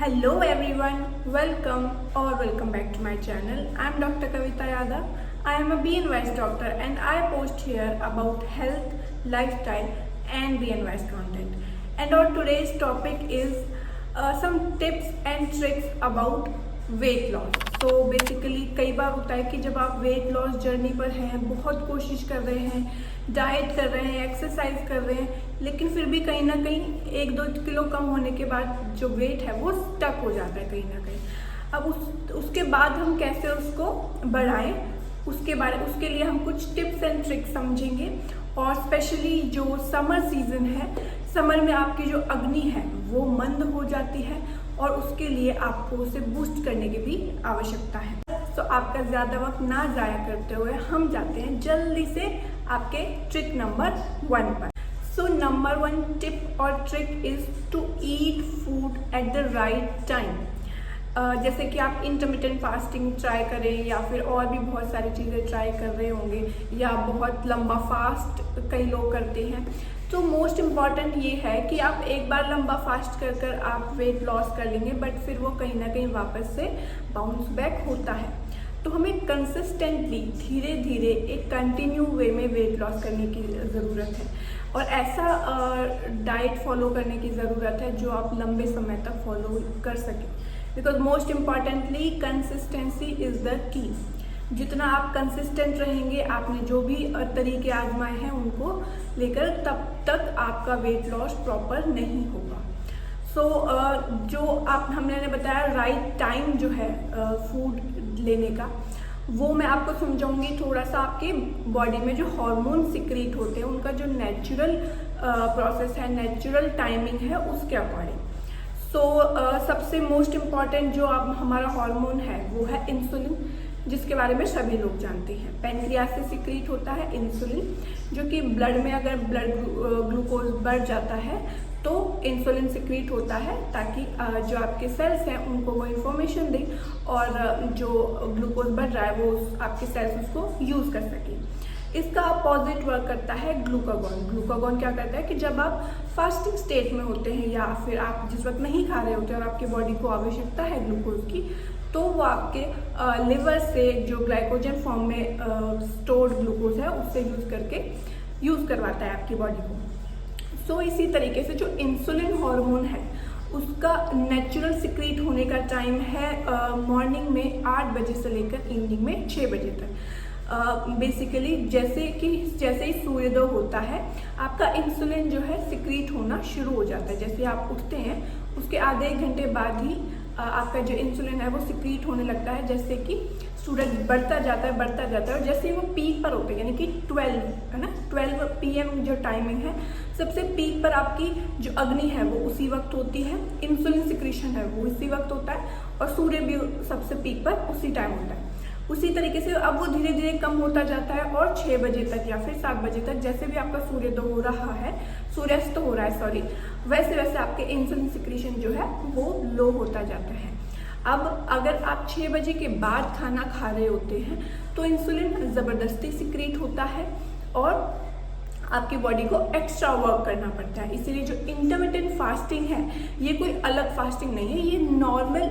Hello everyone, welcome back to my channel. I am Dr. Kavita Yadav. I am a BNWise doctor and I post here about health, lifestyle and BNWise content. And our today's topic is some tips and tricks about weight loss. तो basically कई बार होता है कि जब आप weight loss journey पर हैं, बहुत कोशिश कर रहे हैं, डाइट कर रहे हैं, एक्सरसाइज कर रहे हैं, लेकिन फिर भी कहीं ना कहीं 1-2 किलो कम होने के बाद जो वेट है वो स्टक हो जाता है कहीं ना कहीं. अब उसके बाद हम कैसे उसको बढ़ाएं, उसके लिए हम कुछ टिप्स एंड ट्रिक्स समझेंगे. और स्पेशली जो समर सीजन है, समर में आपकी जो अग्नि है वो मंद हो जाती है और उसके लिए आपको उसे बूस्ट करने की भी आवश्यकता है. तो आपका ज़्यादा वक्त ना ज़ाया करते हुए हम जाते हैं जल्दी से आपके ट्रिक नंबर 1 पर. सो नंबर 1 टिप और trick is to eat food at the right time. जैसे कि आप इंटरमिटेंट फास्टिंग ट्राई करें या फिर और भी बहुत सारी चीज़ें ट्राई कर रहे होंगे या बहुत लंबा फास्ट कई लोग करते हैं. तो मोस्ट इम्पॉर्टेंट ये है कि आप एक बार लंबा फास्ट कर आप वेट लॉस कर लेंगे, बट फिर वो कहीं ना कहीं वापस से बाउंस बैक होता है. तो हमें कंसिस्टेंटली धीरे धीरे एक कंटिन्यू वे में वेट लॉस करने की ज़रूरत है और ऐसा डाइट फॉलो करने की ज़रूरत है जो आप लंबे समय तक फॉलो कर सकें. Because most importantly consistency is the key. जितना आप कंसिस्टेंट रहेंगे, आपने जो भी तरीके आजमाए हैं उनको लेकर, तब तक आपका वेट लॉस प्रॉपर नहीं होगा. सो जो हमने बताया राइट टाइम जो है फूड लेने का, वो मैं आपको समझाऊंगी. थोड़ा सा आपके बॉडी में जो हार्मोन सिक्रीट होते हैं उनका जो नेचुरल प्रोसेस है, नेचुरल टाइमिंग है, उसके अकॉर्डिंग. सो सबसे मोस्ट इम्पॉर्टेंट जो अब हमारा हार्मोन है वो है इंसुलिन, जिसके बारे में सभी लोग जानते हैं. पैनक्रियास से सिक्रीट होता है इंसुलिन, जो कि ब्लड में अगर ब्लड ग्लूकोज बढ़ जाता है तो इंसुलिन सिक्रीट होता है ताकि जो आपके सेल्स हैं उनको वो इन्फॉर्मेशन दें और जो ग्लूकोज बढ़ रहा है वो आपके सेल्स उसको यूज़ कर सकें. इसका अपोजिट वर्क करता है ग्लूकागॉन. ग्लूकागॉन क्या करता है कि जब आप फास्टिंग स्टेट में होते हैं या फिर आप जिस वक्त नहीं खा रहे होते और आपके बॉडी को आवश्यकता है ग्लूकोज की, तो वो आपके लिवर से जो ग्लाइकोजन फॉर्म में स्टोर्ड ग्लूकोज है उससे यूज़ करवाता है आपकी बॉडी को. सो इसी तरीके से जो इंसुलिन हार्मोन है उसका नेचुरल सिक्रीट होने का टाइम है मॉर्निंग में 8 बजे से लेकर इवनिंग में 6 बजे तक. बेसिकली जैसे ही सूर्योदय होता है आपका इंसुलिन जो है सिक्रीट होना शुरू हो जाता है. जैसे आप उठते हैं उसके आधे 1 घंटे बाद ही आपका जो इंसुलिन है वो सिक्रीट होने लगता है. जैसे कि सूरज बढ़ता जाता है और जैसे ही वो पीक पर होते हैं, यानी कि 12 है ना, 12 PM जो टाइमिंग है सबसे पीक पर आपकी जो अग्नि है वो उसी वक्त होती है, इंसुलिन सिक्रीशन है वो उसी वक्त होता है और सूर्य भी सबसे पीक पर उसी टाइम होता है. उसी तरीके से अब वो धीरे धीरे कम होता जाता है और 6 बजे तक या फिर 7 बजे तक जैसे भी आपका सूर्योदय हो रहा है, सूर्यास्त हो रहा है वैसे वैसे आपके इंसुलिन सिक्रीशन जो है वो लो होता जाता है. अब अगर आप 6 बजे के बाद खाना खा रहे होते हैं तो इंसुलिन ज़बरदस्ती सिक्रीट होता है और आपकी बॉडी को एक्स्ट्रा वर्क करना पड़ता है. इसीलिए जो इंटरमिटेंट फास्टिंग है ये कोई अलग फास्टिंग नहीं है, ये नॉर्मल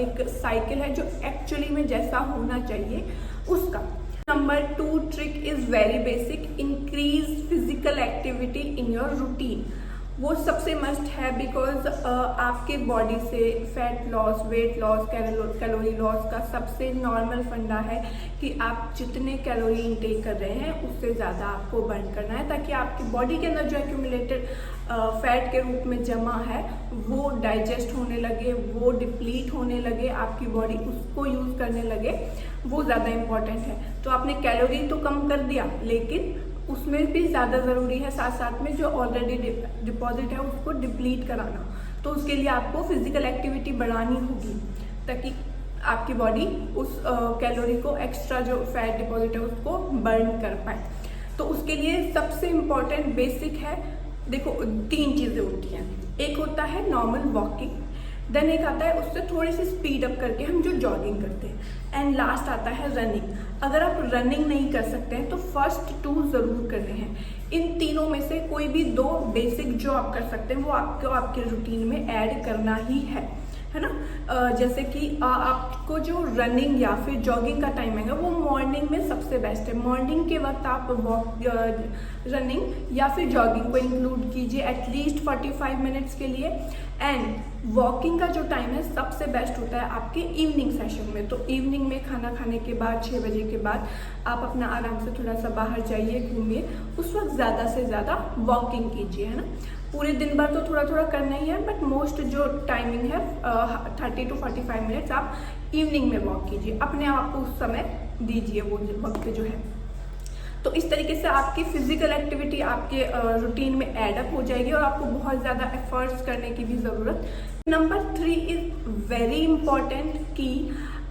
एक साइकिल है जो एक्चुअली में जैसा होना चाहिए उसका. Number 2 trick is very basic. Increase physical activity in your routine. वो सबसे मस्ट है बिकॉज आपके बॉडी से fat loss, weight loss, calorie loss का सबसे नॉर्मल फंडा है कि आप जितने कैलोरी इंटेक कर रहे हैं उससे ज़्यादा आपको बर्न करना है ताकि आपकी बॉडी के अंदर जो एक्यूमुलेटेड फैट के रूप में जमा है वो डाइजेस्ट होने लगे, वो डिप्लीट होने लगे, आपकी बॉडी उसको यूज़ करने लगे. वो ज़्यादा इम्पॉर्टेंट है. तो आपने कैलोरी तो कम कर दिया लेकिन उसमें भी ज़्यादा ज़रूरी है साथ साथ में जो ऑलरेडी डिपॉजिट है उसको डिप्लीट कराना. तो उसके लिए आपको फिजिकल एक्टिविटी बढ़ानी होगी ताकि आपकी बॉडी उस कैलोरी को, एक्स्ट्रा जो फैट डिपॉजिट है उसको बर्न कर पाए. तो उसके लिए सबसे इम्पॉर्टेंट बेसिक है, देखो 3 चीज़ें होती हैं. एक होता है नॉर्मल वॉकिंग, देन एक आता है उससे थोड़ी सी स्पीड अप करके हम जो जॉगिंग करते हैं, एंड लास्ट आता है रनिंग. अगर आप रनिंग नहीं कर सकते हैं तो फर्स्ट 2 ज़रूर करने हैं. इन तीनों में से कोई भी 2 बेसिक जो आप कर सकते हैं वो आपको आपके रूटीन में ऐड करना ही है. है ना। जैसे कि आपको जो रनिंग या फिर जॉगिंग का टाइम है वो मॉर्निंग में सबसे बेस्ट है। मॉर्निंग के वक्त आप रनिंग या फिर जॉगिंग को इंक्लूड कीजिए एटलीस्ट 45 मिनट्स के लिए। एंड वॉकिंग का जो टाइम है सबसे बेस्ट होता है आपके इवनिंग सेशन में। तो इवनिंग में खाना खाने के बाद 6 बजे के बाद आप अपना आराम से थोड़ा सा बाहर जाइए, घूमिए, उस वक्त ज़्यादा से ज़्यादा वॉकिंग कीजिए, है ना। पूरे दिन भर तो थोड़ा थोड़ा करना ही है, बट मोस्ट जो टाइमिंग है 30 to 45 मिनट्स आप इवनिंग में वॉक कीजिए, अपने आप को उस समय दीजिए वो वक्त जो है। तो इस तरीके से आपकी फिजिकल एक्टिविटी आपके रूटीन में एडअप हो जाएगी और आपको बहुत ज़्यादा एफर्ट्स करने की भी ज़रूरत। नंबर 3 इज़ वेरी इम्पॉर्टेंट कि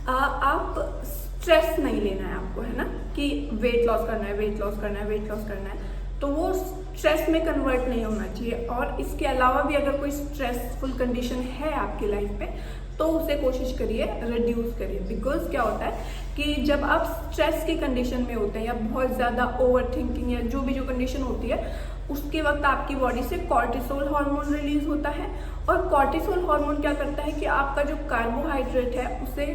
आप स्ट्रेस नहीं लेना है आपको, है ना, कि वेट लॉस करना है, वेट लॉस करना है, वेट लॉस करना है, तो वो स्ट्रेस में कन्वर्ट नहीं होना चाहिए। और इसके अलावा भी अगर कोई स्ट्रेसफुल कंडीशन है आपकी लाइफ में तो उसे कोशिश करिए रिड्यूस करिए। बिकॉज क्या होता है कि जब आप स्ट्रेस की कंडीशन में होते हैं या बहुत ज़्यादा ओवर थिंकिंग या जो भी जो कंडीशन होती है उसके वक्त आपकी बॉडी से कॉर्टिसोल हार्मोन रिलीज होता है। और कॉर्टिसोल हार्मोन क्या करता है कि आपका जो कार्बोहाइड्रेट है उसे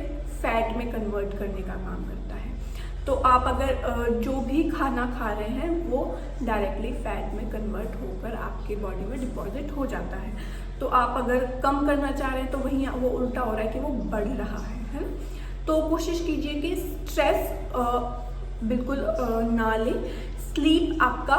फैट में कन्वर्ट करने का काम करता है। तो आप अगर जो भी खाना खा रहे हैं वो डायरेक्टली फैट में कन्वर्ट होकर आपकी बॉडी में डिपॉजिट हो जाता है। तो आप अगर कम करना चाह रहे हैं तो वहीं वो उल्टा हो रहा है कि वो बढ़ रहा है ना। तो कोशिश कीजिए कि स्ट्रेस बिल्कुल ना लें, स्लीप आपका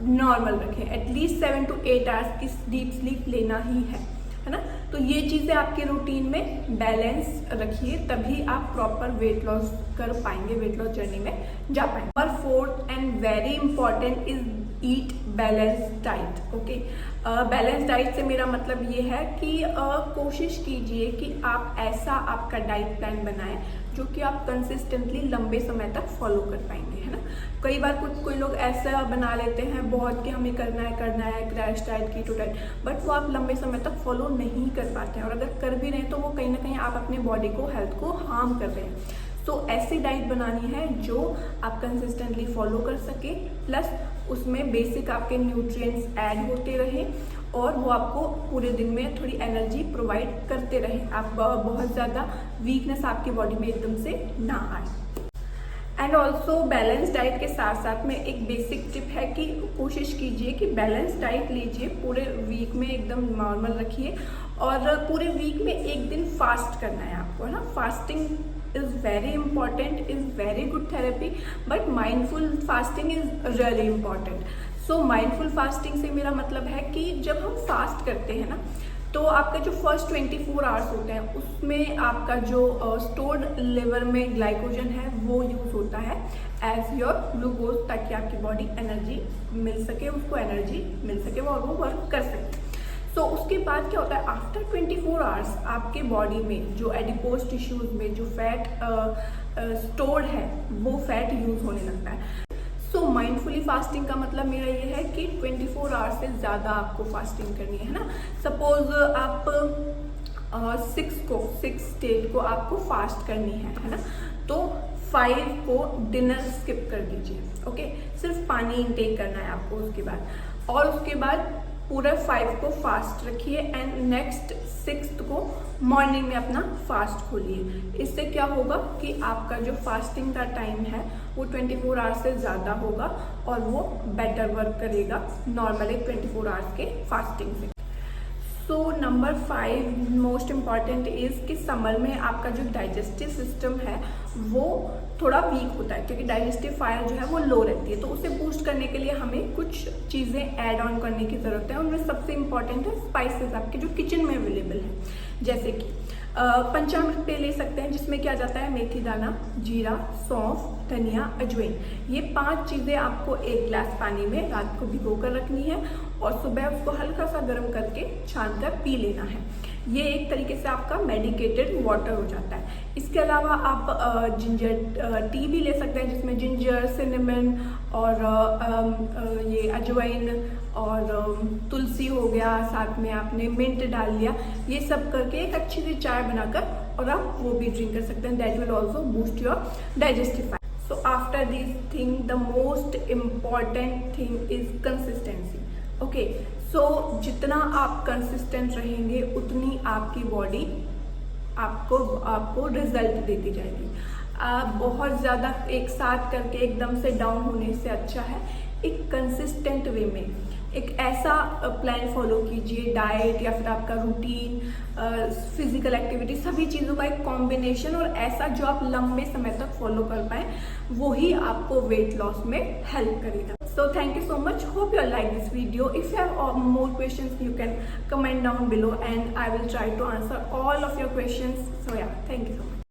नॉर्मल रखें, एटलीस्ट 7 to 8 आवर्स की डीप स्लीप लेना ही है ना। तो ये चीज़ें आपके रूटीन में बैलेंस रखिए, तभी आप प्रॉपर वेट लॉस कर पाएंगे, वेट लॉस जर्नी में जा पाएंगे। और 4th and very important is eat balance diet. Okay, balance diet से मेरा मतलब ये है कि कोशिश कीजिए कि आप ऐसा आपका डाइट प्लान बनाएं जो कि आप कंसिस्टेंटली लंबे समय तक फॉलो कर पाएंगे, है ना। कई बार कोई लोग ऐसा बना लेते हैं बहुत कि हमें करना है crash diet, keto diet, but वो आप लंबे समय तक फॉलो नहीं कर पाते हैं। और अगर कर भी रहे हैं तो वो कहीं ना कहीं आप अपने बॉडी को, हेल्थ को हार्म कर रहे हैं। तो ऐसी डाइट बनानी है जो आप कंसिस्टेंटली फॉलो कर सके, प्लस उसमें बेसिक आपके न्यूट्रिएंट्स ऐड होते रहे और वो आपको पूरे दिन में थोड़ी एनर्जी प्रोवाइड करते रहे। आप बहुत ज़्यादा वीकनेस आपकी बॉडी में एकदम से ना आए। एंड ऑल्सो बैलेंस डाइट के साथ साथ में एक बेसिक टिप है कि कोशिश कीजिए कि बैलेंस डाइट लीजिए, पूरे वीक में एकदम नॉर्मल रखिए और पूरे वीक में एक दिन फास्ट करना है आपको, है ना। Fasting is very important, is very good therapy, but mindful fasting is really important. So mindful fasting से मेरा मतलब है कि जब हम फास्ट करते हैं ना तो आपका जो फर्स्ट 24 आवर्स होते हैं उसमें आपका जो स्टोर्ड लिवर में ग्लाइकोजन है वो यूज होता है एज योर ग्लूकोज, ताकि आपकी बॉडी एनर्जी मिल सके, उसको एनर्जी मिल सके और वो वर्क कर सके। तो उसके बाद क्या होता है, आफ्टर 24 आवर्स आपके बॉडी में जो एडिपोज टिश्यूज में जो फैट स्टोर्ड है वो फैट यूज होने लगता है। सो माइंडफुली फास्टिंग का मतलब मेरा ये है कि 24 आवर्स से ज़्यादा आपको फास्टिंग करनी है ना। सपोज आप 6 डेट को आपको फास्ट करनी है ना, तो 5 को डिनर स्किप कर दीजिए। ओके, सिर्फ पानी इंटेक करना है आपको उसके बाद, और उसके बाद पूरा 5 को फास्ट रखिए एंड नेक्स्ट 6 को मॉर्निंग में अपना फास्ट खोलिए। इससे क्या होगा कि आपका जो फास्टिंग का टाइम है वो 24 आवर्स से ज़्यादा होगा और वो बेटर वर्क करेगा नॉर्मली 24 आवर्स के फास्टिंग से। So number 5 most important is कि समर में आपका जो डाइजेस्टिव सिस्टम है वो थोड़ा वीक होता है, क्योंकि डाइजेस्टिव फायर जो है वो लो रहती है। तो उसे बूस्ट करने के लिए हमें कुछ चीज़ें ऐड ऑन करने की ज़रूरत है। उनमें सबसे इम्पॉर्टेंट है स्पाइसेस आपके जो किचन में अवेलेबल हैं, जैसे कि पंचामृत पे ले सकते हैं जिसमें क्या जाता है मेथी दाना, जीरा, सौंफ, धनिया, अजवाइन। ये 5 चीज़ें आपको 1 गिलास पानी में रात को भिगो कर रखनी है और सुबह उसको हल्का सा गर्म करके छान कर पी लेना है। ये एक तरीके से आपका मेडिकेटेड वाटर हो जाता है। इसके अलावा आप जिंजर टी भी ले सकते हैं जिसमें जिंजर, सिनेमन और ये अजवाइन और तुलसी हो गया, साथ में आपने मिंट डाल लिया, ये सब करके एक अच्छी सी चाय बनाकर और आप वो भी ड्रिंक कर सकते हैं। That will also boost your digestive. So after this thing, the most important thing is consistency. Okay, so जितना आप कंसिस्टेंट रहेंगे उतनी आपकी बॉडी आपको रिजल्ट देती जाएगी। बहुत ज़्यादा एक साथ करके एकदम से डाउन होने से अच्छा है एक कंसिस्टेंट वे में एक ऐसा प्लान फॉलो कीजिए, डाइट या फिर आपका रूटीन, फिजिकल एक्टिविटी, सभी चीज़ों का एक कॉम्बिनेशन, और ऐसा जो आप लंबे समय तक फॉलो कर पाए, वो ही आपको वेट लॉस में हेल्प करेगा। So thank you so much. Hope you all like this video. If you have more questions, you can comment down below and I will try to answer all of your questions. So yeah, thank you so much.